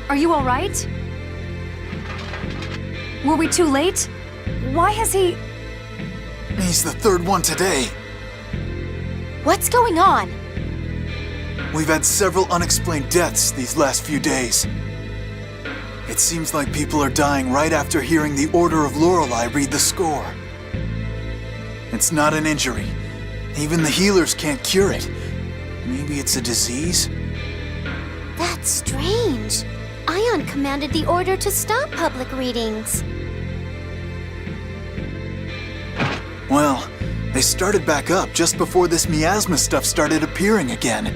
Are you all right? Were we too late? Why has he... He's the third one today. What's going on? We've had several unexplained deaths these last few days. It seems like people are dying right after hearing the Order of Lorelei read the score. It's not an injury. Even the healers can't cure it. Maybe it's a disease? That's strange. Ion commanded the Order to stop public readings. Well, they started back up just before this miasma stuff started appearing again.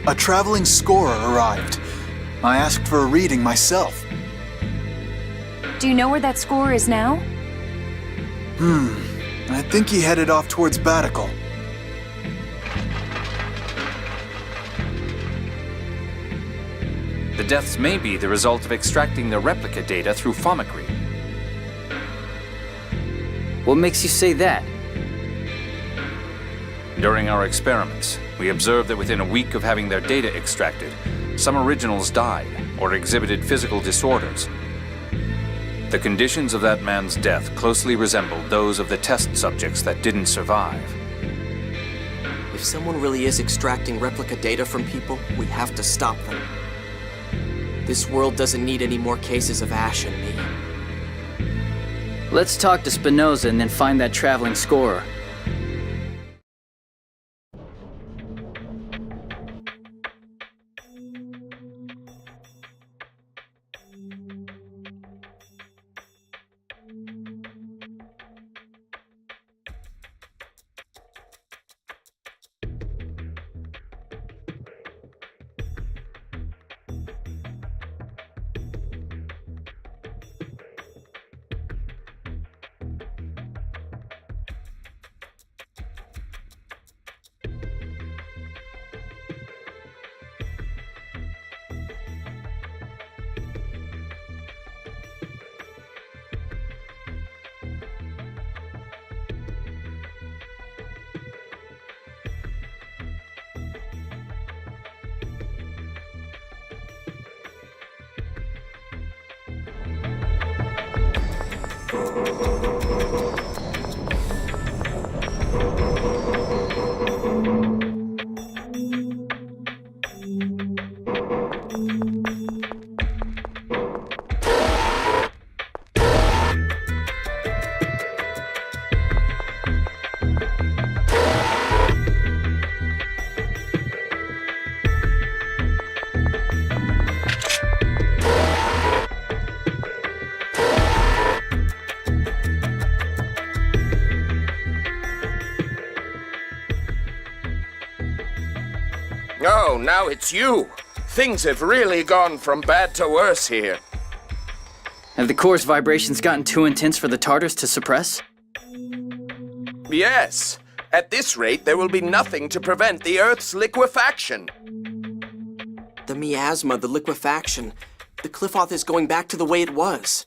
A traveling scorer arrived. I asked for a reading myself. Do you know where that scorer is now? I think he headed off towards Batical. The deaths may be the result of extracting the replica data through Fomicry. What makes you say that? During our experiments, we observed that within a week of having their data extracted, some originals died or exhibited physical disorders. The conditions of that man's death closely resembled those of the test subjects that didn't survive. If someone really is extracting replica data from people, we have to stop them. This world doesn't need any more cases of Asch and me. Let's talk to Spinoza and then find that traveling scorer. Oh, now it's you. Things have really gone from bad to worse here. Have the core's vibrations gotten too intense for the Tartars to suppress? Yes. At this rate, there will be nothing to prevent the Earth's liquefaction. The miasma, the liquefaction. The Cliffoth is going back to the way it was.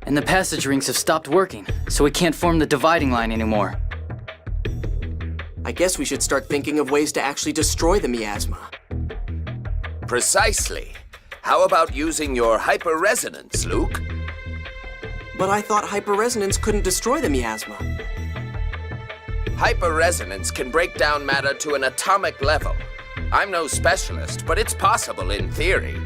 And the passage rings have stopped working, so we can't form the dividing line anymore. I guess we should start thinking of ways to actually destroy the miasma. Precisely. How about using your hyperresonance, Luke? But I thought hyperresonance couldn't destroy the miasma. Hyperresonance can break down matter to an atomic level. I'm no specialist, but it's possible in theory.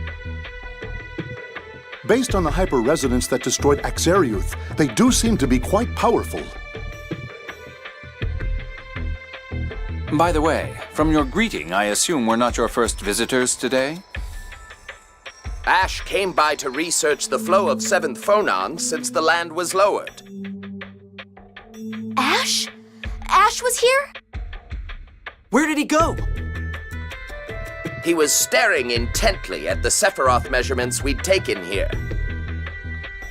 Based on the hyperresonance that destroyed Axariuth, they do seem to be quite powerful. By the way, from your greeting, I assume we're not your first visitors today? Asch came by to research the flow of 7th phonons since the land was lowered. Asch? Asch was here? Where did he go? He was staring intently at the Sephiroth measurements we'd taken here.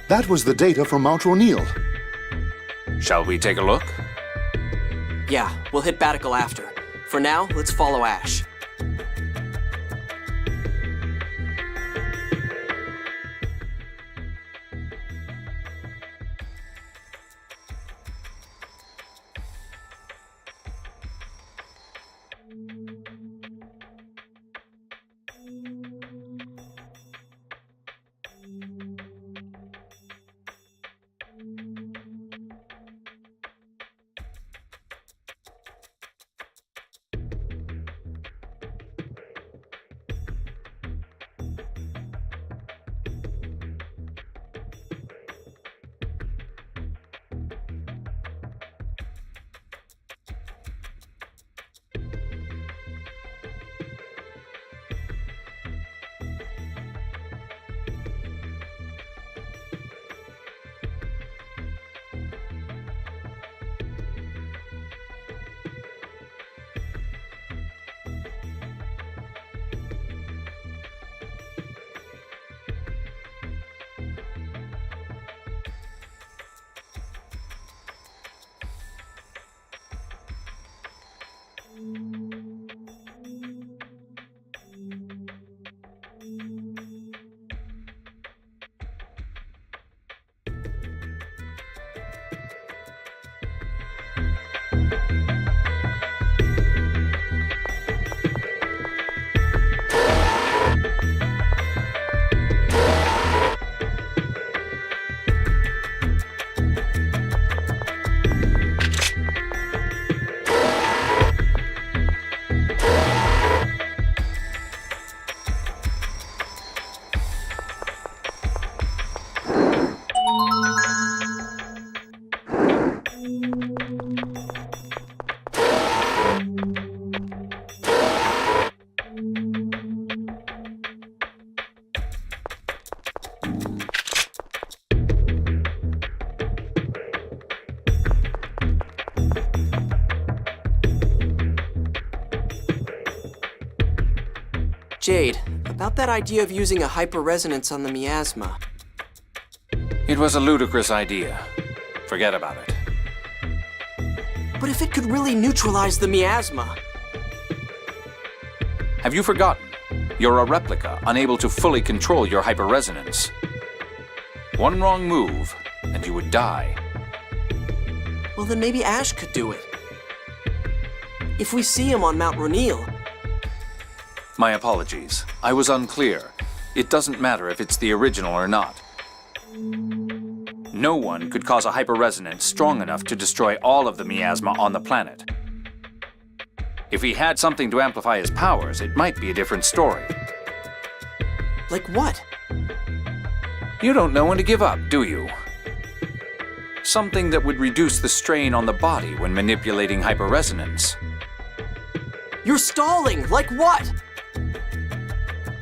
That was the data from Mount Roneal. Shall we take a look? Yeah, we'll hit Batical after. For now, let's follow Asch. Jade, about that idea of using a hyperresonance on the miasma. It was a ludicrous idea. Forget about it. But if it could really neutralize the miasma... Have you forgotten? You're a replica, unable to fully control your hyperresonance. One wrong move, and you would die. Well, then maybe Asch could do it. If we see him on Mount Roneal... My apologies. I was unclear. It doesn't matter if it's the original or not. No one could cause a hyperresonance strong enough to destroy all of the miasma on the planet. If he had something to amplify his powers, it might be a different story. Like what? You don't know when to give up, do you? Something that would reduce the strain on the body when manipulating hyperresonance. You're stalling! Like what?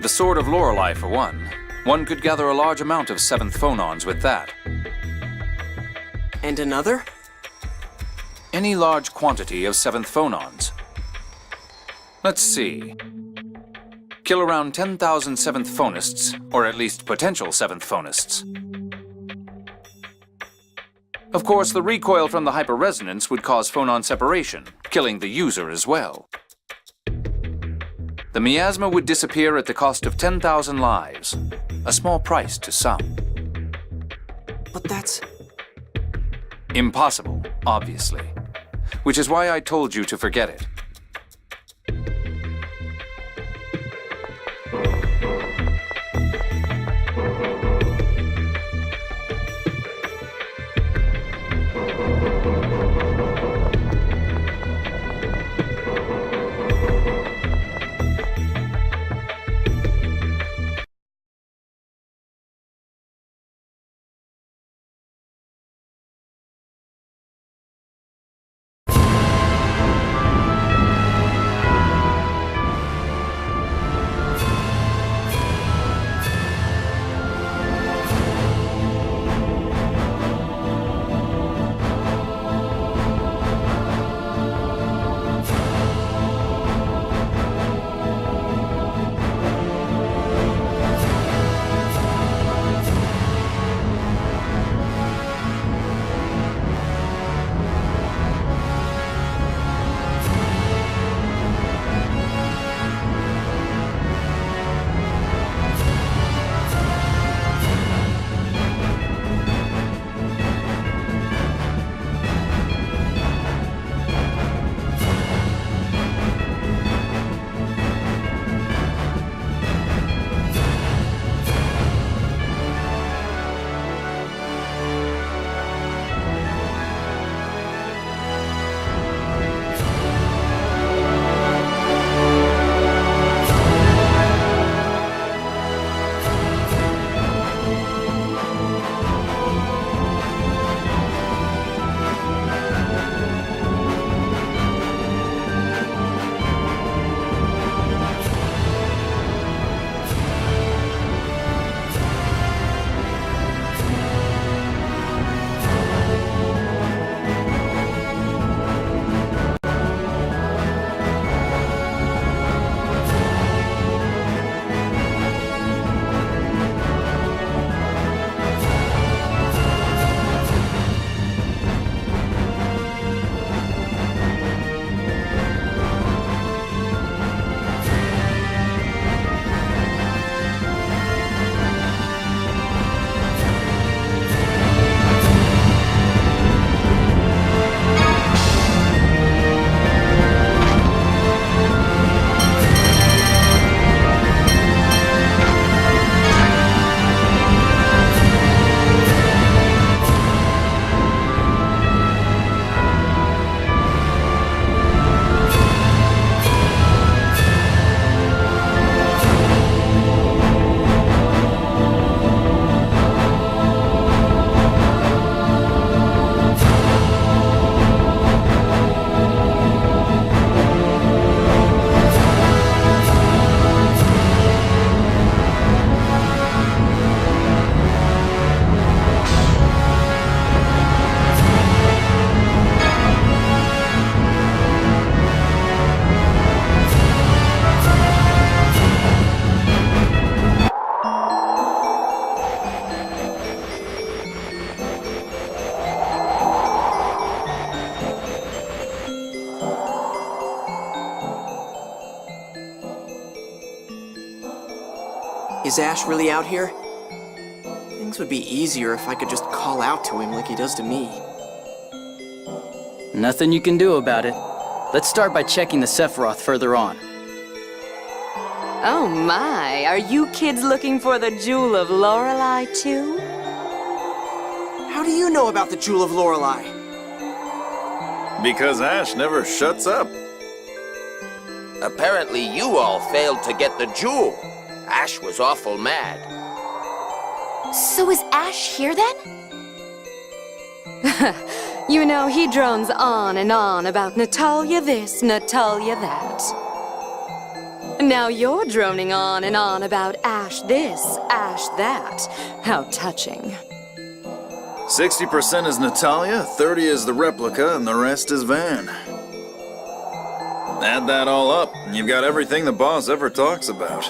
The Sword of Lorelei, for one. One could gather a large amount of 7th phonons with that. And another? Any large quantity of 7th phonons. Let's see. Kill around 10,000 7th phonists, or at least potential 7th phonists. Of course, the recoil from the hyperresonance would cause phonon separation, killing the user as well. The miasma would disappear at the cost of 10,000 lives. A small price to some. But that's... Impossible, obviously. Which is why I told you to forget it. Is Asch really out here? Things would be easier if I could just call out to him like he does to me. Nothing you can do about it. Let's start by checking the Sephiroth further on. Oh my, are you kids looking for the Jewel of Lorelei too? How do you know about the Jewel of Lorelei? Because Asch never shuts up. Apparently you all failed to get the jewel. Asch was awful mad. So is Asch here then? You know, he drones on and on about Natalia this, Natalia that. Now you're droning on and on about Asch this, Asch that. How touching. 60% is Natalia, 30 is the replica, and the rest is Van. Add that all up, and you've got everything the boss ever talks about.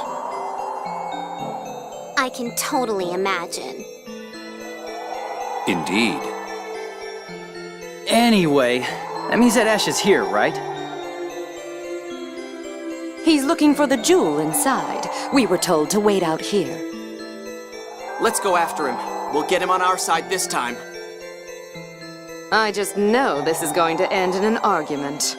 I can totally imagine. Indeed. Anyway, that means that Ash is here, right? He's looking for the jewel inside. We were told to wait out here. Let's go after him. We'll get him on our side this time. I just know this is going to end in an argument.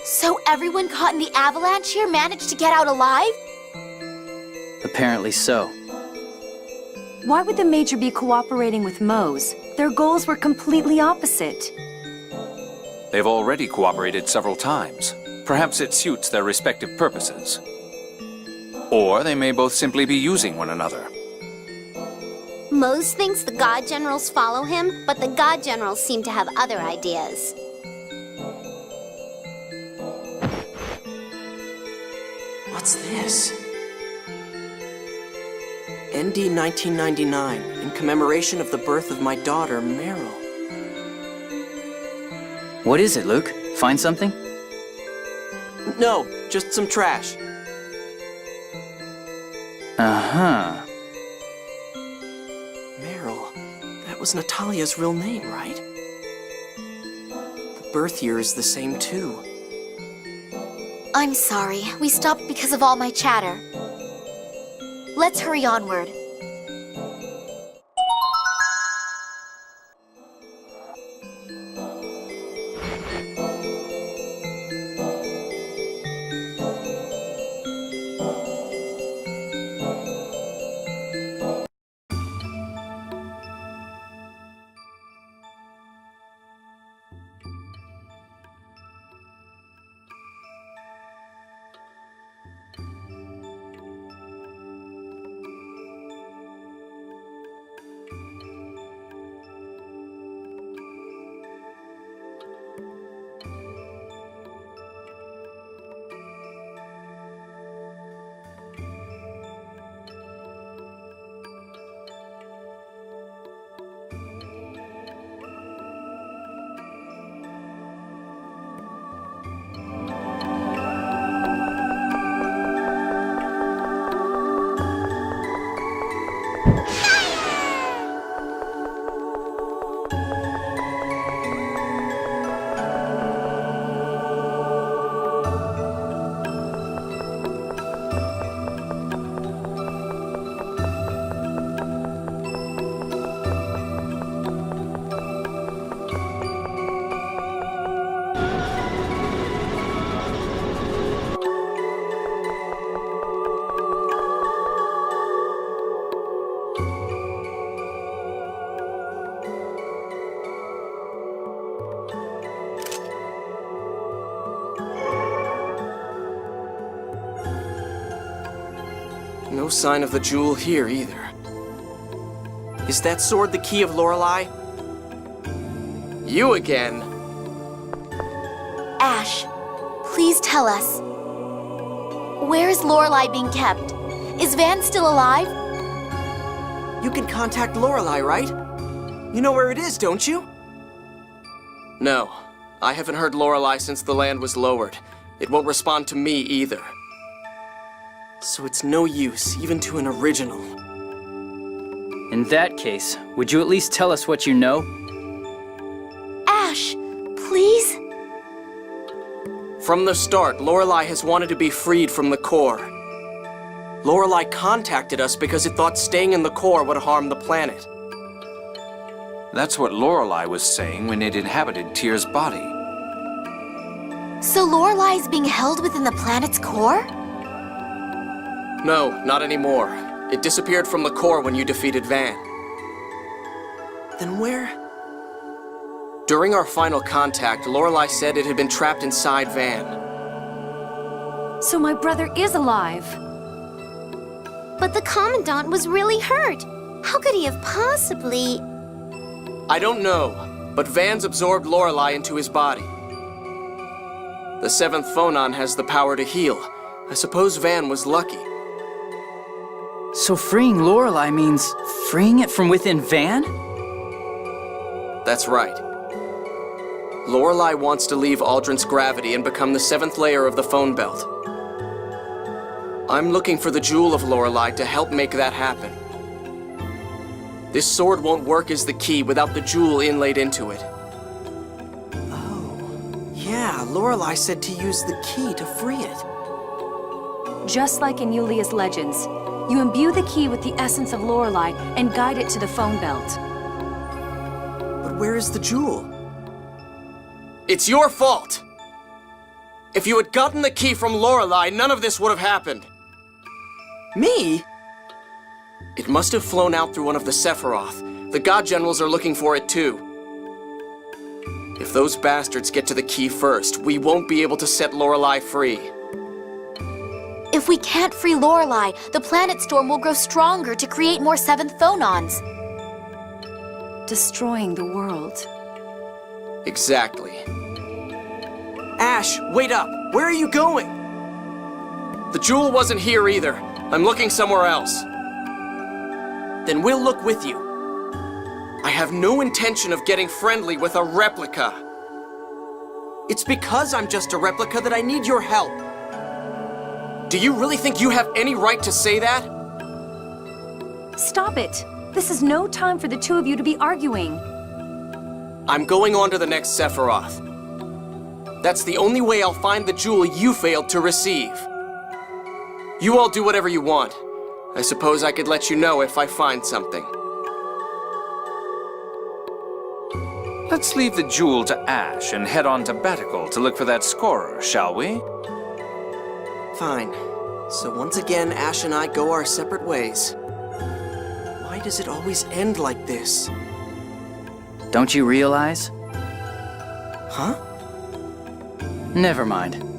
So everyone caught in the avalanche here managed to get out alive? Apparently so. Why would the Major be cooperating with Mose? Their goals were completely opposite. They've already cooperated several times. Perhaps it suits their respective purposes. Or they may both simply be using one another. Mose thinks the God Generals follow him, but the God Generals seem to have other ideas. What's this? ND 1999, in commemoration of the birth of my daughter, Meryl. What is it, Luke? Find something? No, just some trash. Uh-huh. Meryl, that was Natalia's real name, right? The birth year is the same too. I'm sorry, we stopped because of all my chatter. Let's hurry onward. sign of the jewel here either. Is that sword the key of Lorelei? You again. Ash, please tell us. Where is Lorelei being kept? Is Van still alive? You can contact Lorelei, right? You know where it is, don't you? No, I haven't heard Lorelei since the land was lowered. It won't respond to me either. So it's no use, even to an original. In that case, would you at least tell us what you know? Ash, please? From the start, Lorelei has wanted to be freed from the core. Lorelei contacted us because it thought staying in the core would harm the planet. That's what Lorelei was saying when it inhabited Tyr's body. So Lorelei is being held within the planet's core? No, not anymore. It disappeared from the core when you defeated Van. Then where? During our final contact, Lorelei said it had been trapped inside Van. So my brother is alive. But the Commandant was really hurt. How could he have possibly... I don't know, but Van's absorbed Lorelei into his body. The seventh phonon has the power to heal. I suppose Van was lucky. So freeing Lorelei means freeing it from within Van? That's right. Lorelei wants to leave Aldrin's gravity and become the seventh layer of the phone belt. I'm looking for the jewel of Lorelei to help make that happen. This sword won't work as the key without the jewel inlaid into it. Oh, yeah, Lorelei said to use the key to free it. Just like in Yulia's legends, you imbue the key with the essence of Lorelei and guide it to the phone belt. But where is the jewel? It's your fault! If you had gotten the key from Lorelei, none of this would have happened. Me? It must have flown out through one of the Sephiroth. The God Generals are looking for it too. If those bastards get to the key first, we won't be able to set Lorelei free. If we can't free Lorelei, the planet storm will grow stronger to create more seventh phonons. Destroying the world. Exactly. Ash, wait up! Where are you going? The jewel wasn't here either. I'm looking somewhere else. Then we'll look with you. I have no intention of getting friendly with a replica. It's because I'm just a replica that I need your help. Do you really think you have any right to say that? Stop it! This is no time for the two of you to be arguing. I'm going on to the next Sephiroth. That's the only way I'll find the jewel you failed to receive. You all do whatever you want. I suppose I could let you know if I find something. Let's leave the jewel to Ash and head on to Batical to look for that scorer, shall we? Fine. So once again, Ash and I go our separate ways. Why does it always end like this? Don't you realize? Huh? Never mind.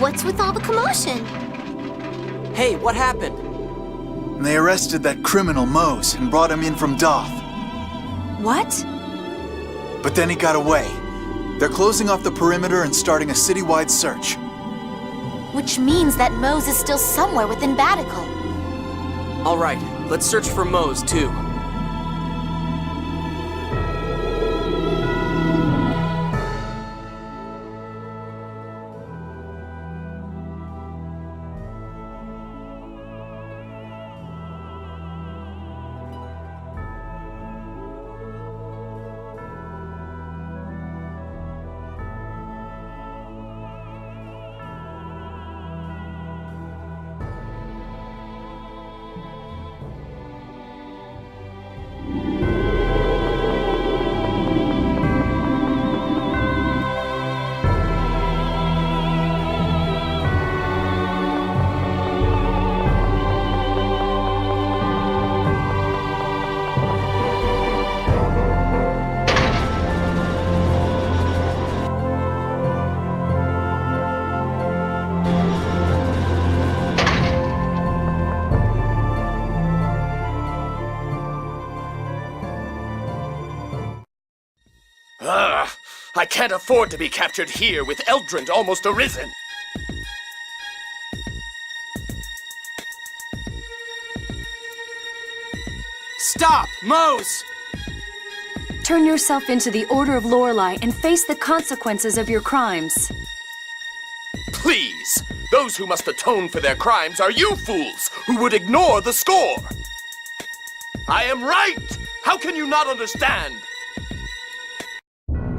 What's with all the commotion? Hey, what happened? They arrested that criminal Mose and brought him in from Doth. What? But then he got away. They're closing off the perimeter and starting a citywide search. Which means that Mose is still somewhere within Batical. All right, let's search for Mose, too. I can't afford to be captured here with Eldrant almost arisen. Stop! Mose! Turn yourself into the Order of Lorelei and face the consequences of your crimes. Please! Those who must atone for their crimes are you fools who would ignore the score! I am right! How can you not understand?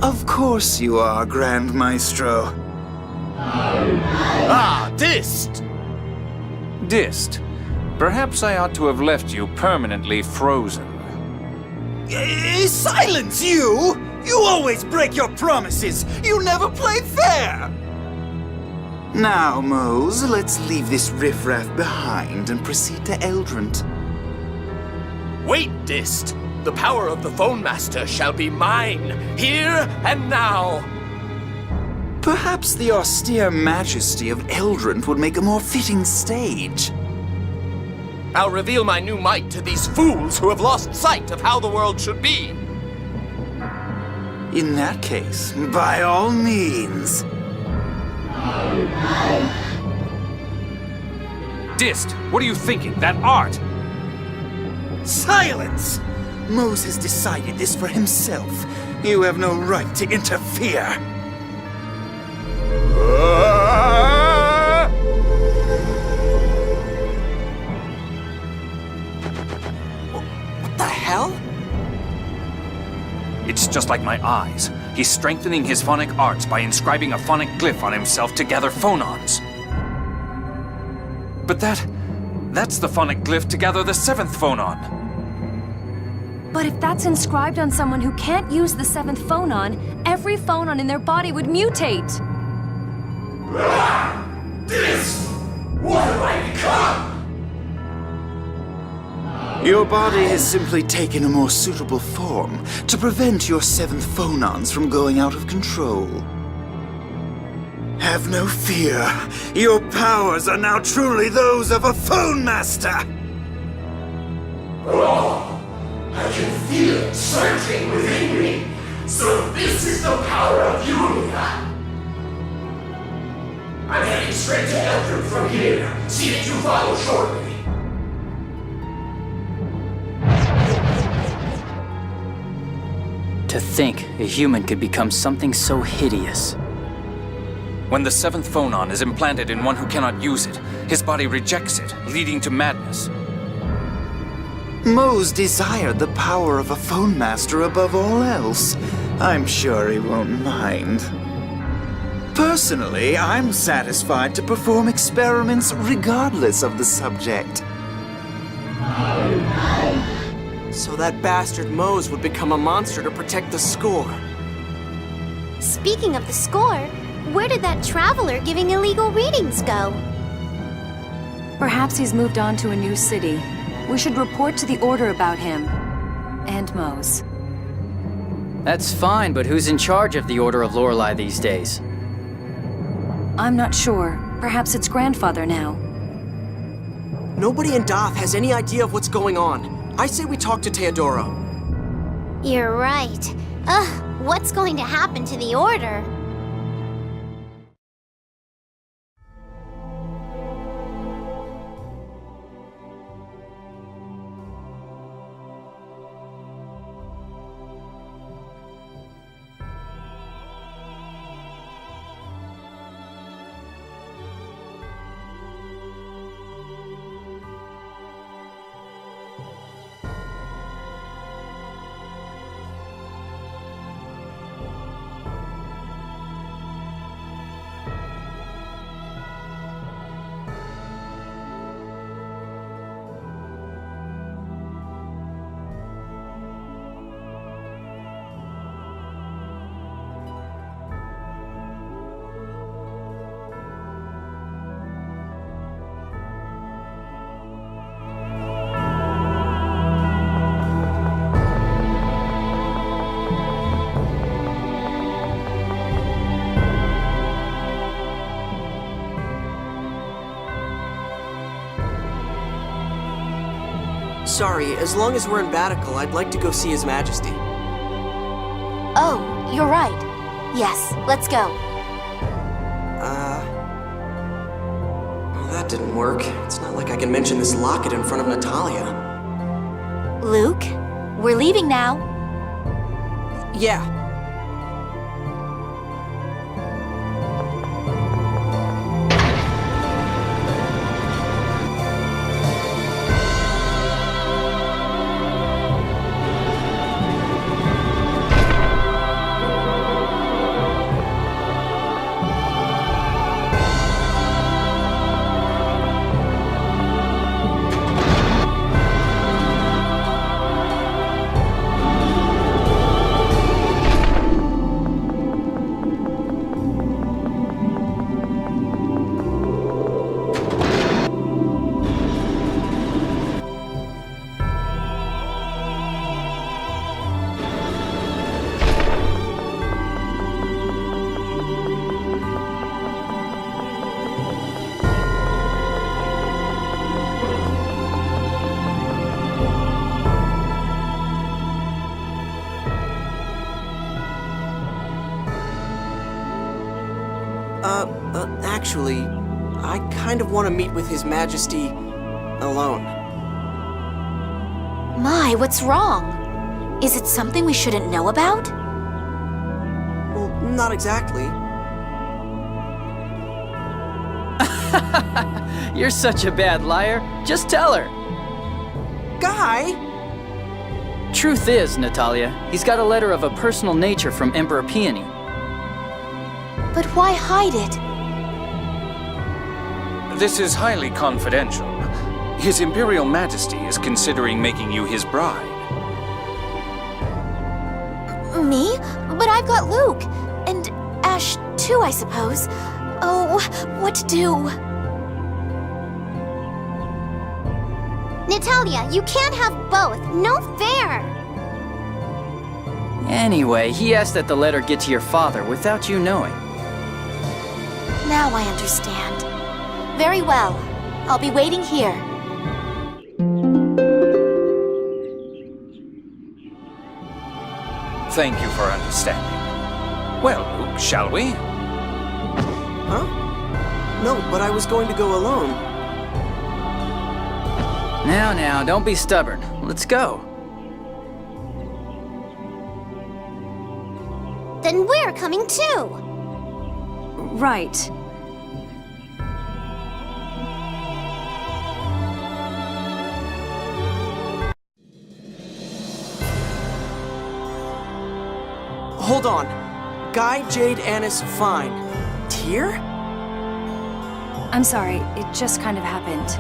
Of course you are, Grand Maestro. Ah, Dist! Dist, perhaps I ought to have left you permanently frozen. Silence, you! You always break your promises! You never play fair! Now, Mose, let's leave this riffraff behind and proceed to Eldrant. Wait, Dist! The power of the Phone Master shall be mine, here and now! Perhaps the austere majesty of Eldrant would make a more fitting stage. I'll reveal my new might to these fools who have lost sight of how the world should be! In that case, by all means. Dist, what are you thinking? That art! Silence! Mose has decided this for himself. You have no right to interfere. What the hell? It's just like my eyes. He's strengthening his phonic arts by inscribing a phonic glyph on himself to gather phonons. But that's the phonic glyph to gather the 7th phonon. But if that's inscribed on someone who can't use the 7th phonon, every phonon in their body would mutate. This! What have I become? Your body has simply taken a more suitable form to prevent your 7th phonons from going out of control. Have no fear. Your powers are now truly those of a Phone Master. I can feel it surging within me. So this is the power of Unica. I'm heading straight to Eldrant from here. See that you follow shortly. To think a human could become something so hideous. When the 7th phonon is implanted in one who cannot use it, his body rejects it, leading to madness. Mose desired the power of a Phone Master above all else. I'm sure he won't mind. Personally, I'm satisfied to perform experiments regardless of the subject. So that bastard Mose would become a monster to protect the score. Speaking of the score, where did that traveler giving illegal readings go? Perhaps he's moved on to a new city. We should report to the Order about him. And Mose. That's fine, but who's in charge of the Order of Lorelei these days? I'm not sure, Perhaps its grandfather now. Nobody in Doth has any idea of what's going on. I say we talk to Teodoro. You're right. Ugh, what's going to happen to the Order? Sorry, as long as we're in Batical, I'd like to go see His Majesty. Oh, you're right. Yes, let's go. Well, that didn't work. It's not like I can mention this locket in front of Natalia. Luke, we're leaving now. Yeah. Actually, I kind of want to meet with His Majesty alone. My, what's wrong? Is it something we shouldn't know about? Well, not exactly. You're such a bad liar. Just tell her. Guy! Truth is, Natalia, he's got a letter of a personal nature from Emperor Peony. But why hide it? This is highly confidential. His Imperial Majesty is considering making you his bride. Me? But I've got Luke. And Asch, too, I suppose. Oh, what to do? Natalia, you can't have both. No fair. Anyway, he asked that the letter get to your father without you knowing. Now I understand. Very well. I'll be waiting here. Thank you for understanding. Well, Luke, shall we? Huh? No, but I was going to go alone. Now, don't be stubborn. Let's go. Then we're coming too. Right. Hold on. Guy, Jade, Annis, fine. Tyr? I'm sorry, it just kind of happened.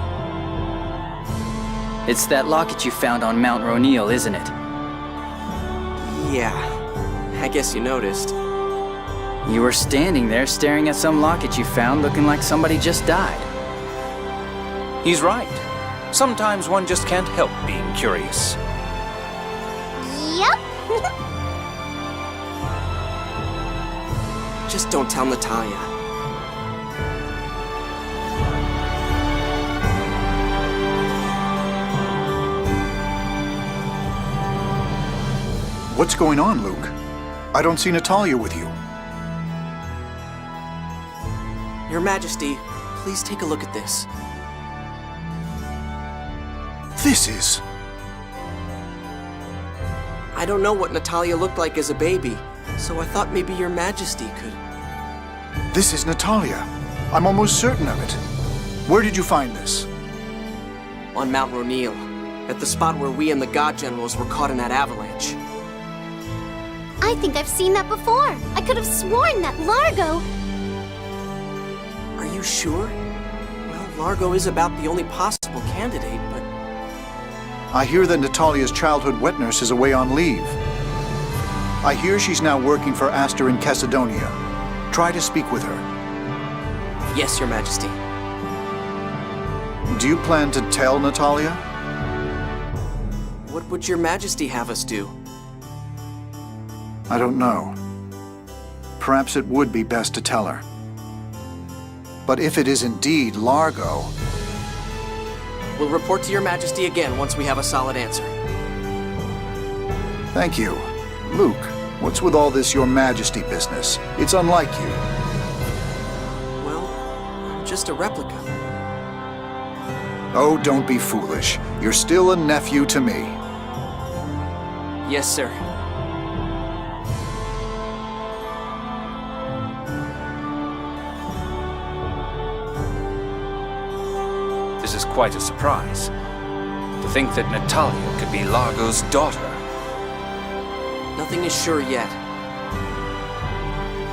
It's that locket you found on Mount Roneal, isn't it? Yeah. I guess you noticed. You were standing there staring at some locket you found looking like somebody just died. He's right. Sometimes one just can't help being curious. Yep. Just don't tell Natalia. What's going on, Luke? I don't see Natalia with you. Your Majesty, please take a look at this. This is... I don't know what Natalia looked like as a baby, so I thought maybe Your Majesty could... This is Natalia. I'm almost certain of it. Where did you find this? On Mount Roneal, at the spot where we and the God Generals were caught in that avalanche. I think I've seen that before. I could have sworn that Largo... Are you sure? Well, Largo is about the only possible candidate, but... I hear that Natalia's childhood wet nurse is away on leave. I hear she's now working for Asch in Chesedonia. Try to speak with her. Yes, Your Majesty. Do you plan to tell Natalia? What would Your Majesty have us do? I don't know. Perhaps it would be best to tell her. But if it is indeed Largo... We'll report to Your Majesty again once we have a solid answer. Thank you. Luke, what's with all this Your Majesty business? It's unlike you. Well, I'm just a replica. Oh, don't be foolish. You're still a nephew to me. Yes, sir. This is quite a surprise. To think that Natalia could be Largo's daughter. Nothing is sure yet.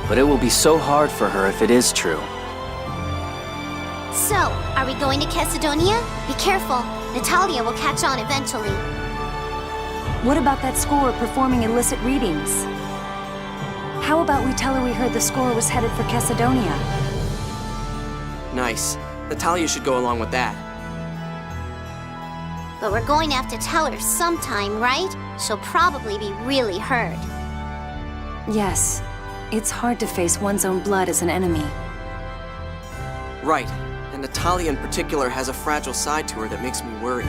But it will be so hard for her if it is true. So, are we going to Chesedonia? Be careful. Natalia will catch on eventually. What about that score performing illicit readings? How about we tell her we heard the score was headed for Chesedonia? Nice. Natalia should go along with that. But we're going to have to tell her sometime, right? She'll probably be really hurt. Yes. It's hard to face one's own blood as an enemy. Right. And Natalia in particular has a fragile side to her that makes me worry.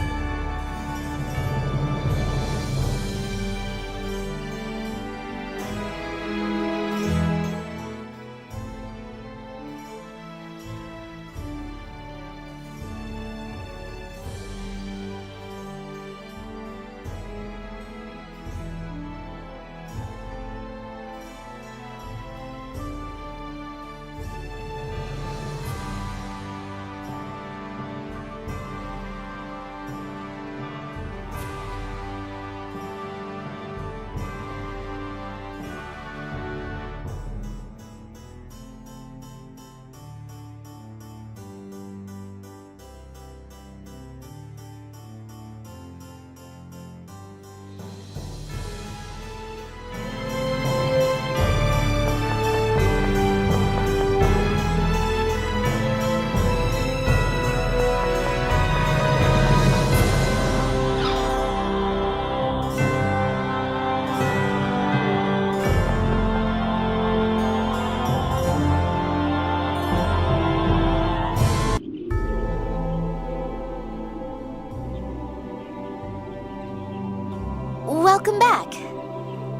Welcome back.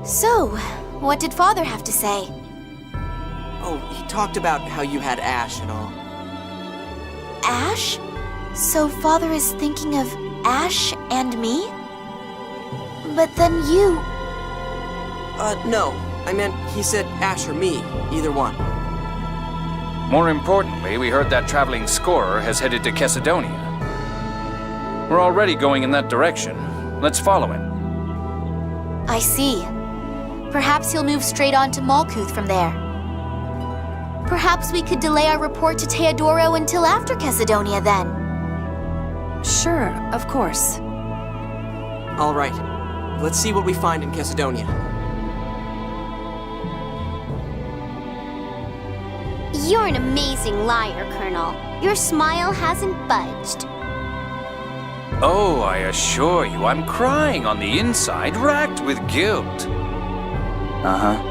So, what did Father have to say? Oh, he talked about how you had Asch and all. Asch? So Father is thinking of Asch and me? But then you... No. I meant he said Asch or me, either one. More importantly, we heard that traveling scorer has headed to Chesedonia. We're already going in that direction. Let's follow him. I see. Perhaps he'll move straight on to Malkuth from there. Perhaps we could delay our report to Teodoro until after Chesedonia then. Sure, of course. All right. Let's see what we find in Chesedonia. You're an amazing liar, Colonel. Your smile hasn't budged. Oh, I assure you, I'm crying on the inside, racked with guilt. Uh-huh.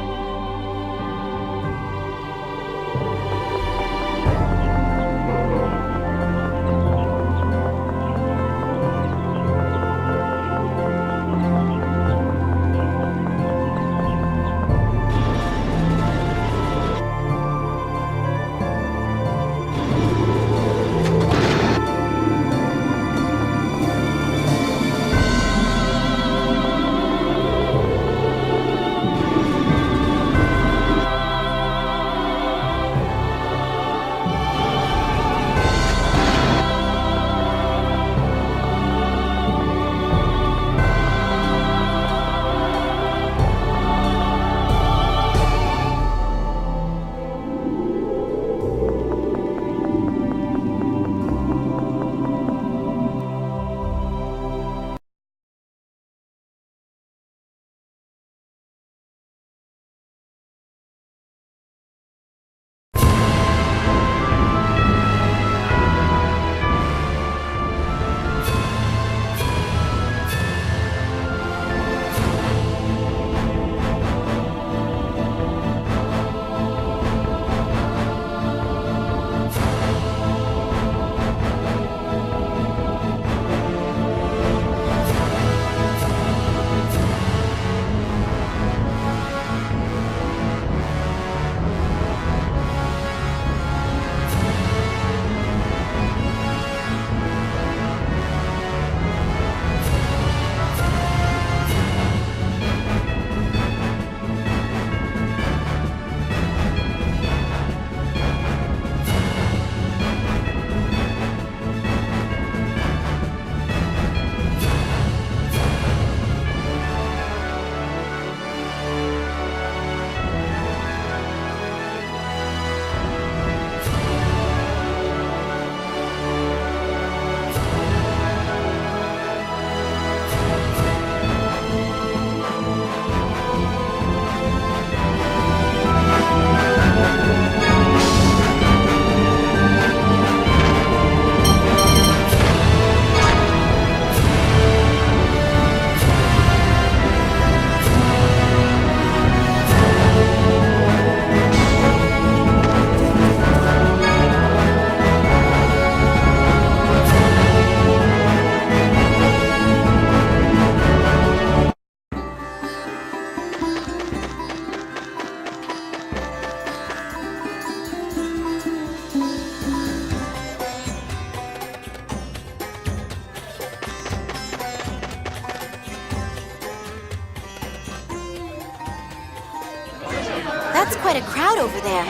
quite a crowd over there.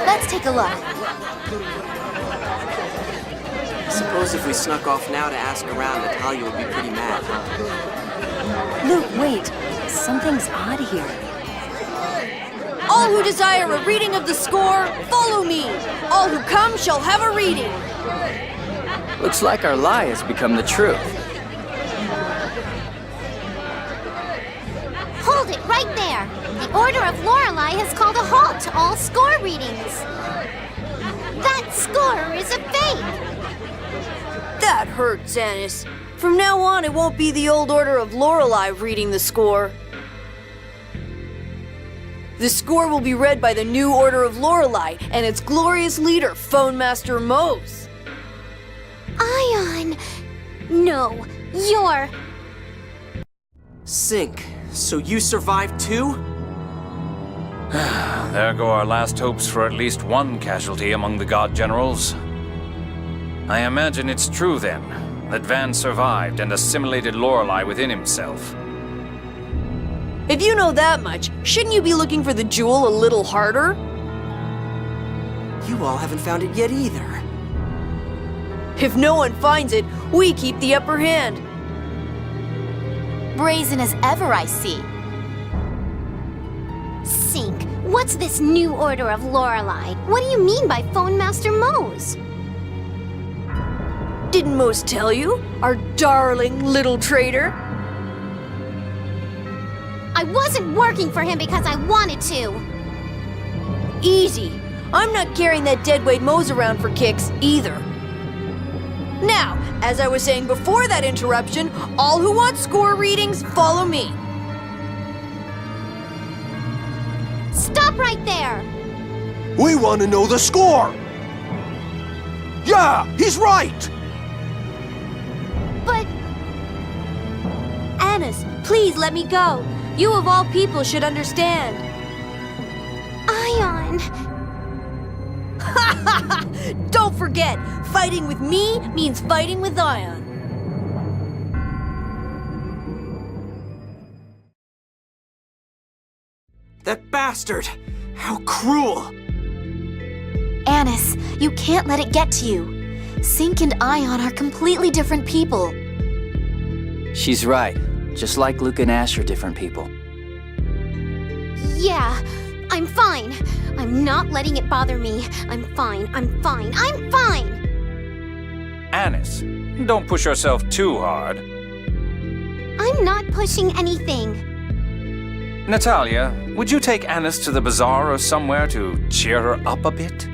Let's take a look. Suppose if we snuck off now to ask around, Natalia would be pretty mad, huh? Luke, wait. Something's odd here. All who desire a reading of the score, follow me. All who come shall have a reading. Looks like our lie has become the truth. Hold it right there. The Order of Lorelei has called a halt to all score readings. That score is a fake. That hurts, Anis. From now on, it won't be the old Order of Lorelei reading the score. The score will be read by the new Order of Lorelei and its glorious leader, Phone Master Mose. Ion! No, you're... Sync, so you survived too? There go our last hopes for at least one casualty among the God Generals. I imagine it's true then, that Van survived and assimilated Lorelei within himself. If you know that much, shouldn't you be looking for the jewel a little harder? You all haven't found it yet either. If no one finds it, we keep the upper hand. Brazen as ever, I see. Sync, what's this new Order of Lorelei? What do you mean by Phone Master Mose? Didn't Mose tell you? Our darling little traitor? I wasn't working for him because I wanted to. Easy. I'm not carrying that deadweight Mose around for kicks either. Now, as I was saying before that interruption, all who want score readings, follow me. Stop right there! We want to know the score! Yeah, he's right! But... Anis, please let me go. You of all people should understand. Ion... Don't forget, fighting with me means fighting with Ion. That bastard! How cruel! Anis, you can't let it get to you. Sync and Ion are completely different people. She's right. Just like Luke and Asch are different people. Yeah, I'm fine. I'm not letting it bother me. I'm fine, I'm fine, I'm fine! Anis, don't push yourself too hard. I'm not pushing anything. Natalia, would you take Anis to the bazaar or somewhere to cheer her up a bit?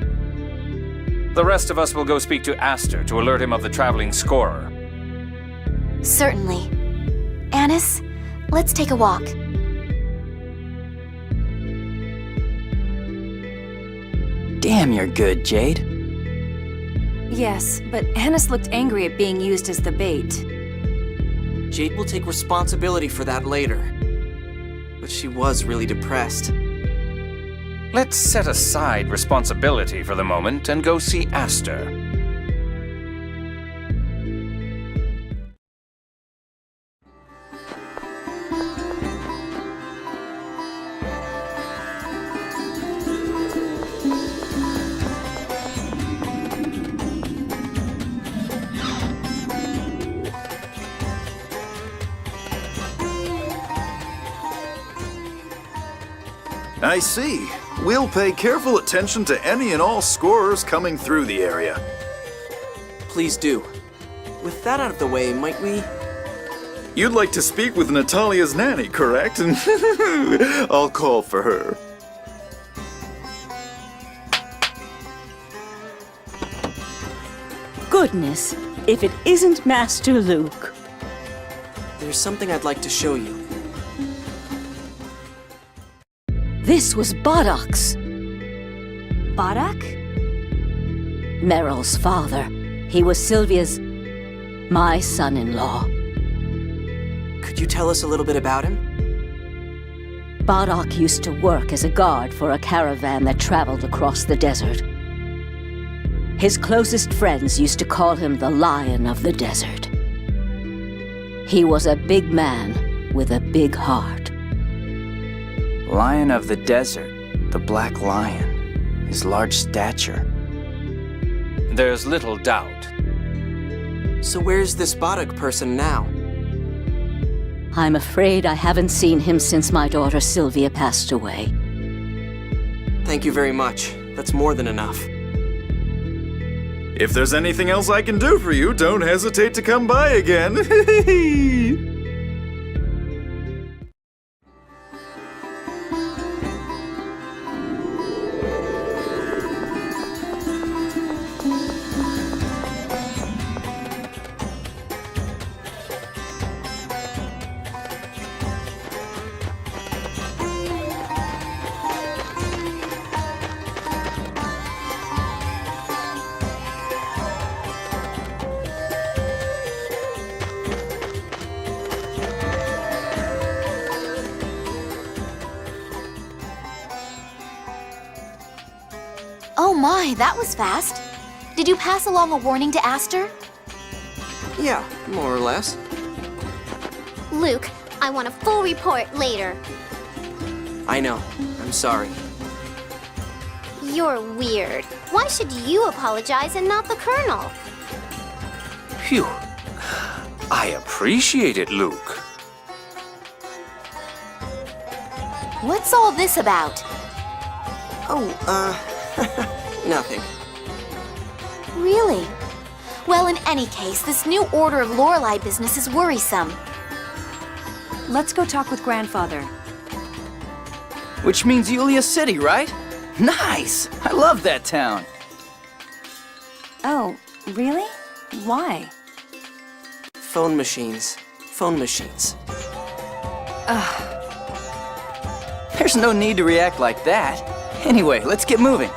The rest of us will go speak to Aster to alert him of the traveling scorer. Certainly. Anis, let's take a walk. Damn, you're good, Jade. Yes, but Anis looked angry at being used as the bait. Jade will take responsibility for that later. But she was really depressed. Let's set aside responsibility for the moment and go see Aster. I see. We'll pay careful attention to any and all scorers coming through the area. Please do. With that out of the way, might we... You'd like to speak with Natalia's nanny, correct? I'll call for her. Goodness, if it isn't Master Luke. There's something I'd like to show you. This was Bodok's. Bodok? Meryl's father. He was Sylvia's... my son-in-law. Could you tell us a little bit about him? Bodok used to work as a guard for a caravan that traveled across the desert. His closest friends used to call him the Lion of the Desert. He was a big man with a big heart. Lion of the Desert. The Black Lion. His large stature. There's little doubt. So where's this Baduk person now? I'm afraid I haven't seen him since my daughter Sylvia passed away. Thank you very much. That's more than enough. If there's anything else I can do for you, don't hesitate to come by again. Oh my, that was fast. Did you pass along a warning to Aster? Yeah, more or less. Luke, I want a full report later. I know. I'm sorry. You're weird. Why should you apologize and not the Colonel? Phew. I appreciate it, Luke. What's all this about? Nothing. Really? Well, in any case, this new Order of Lorelei business is worrisome. Let's go talk with Grandfather. Which means Yulia City, right? Nice! I love that town. Oh, really? Why? Phone machines. Phone machines. There's no need to react like that. Anyway, let's get moving.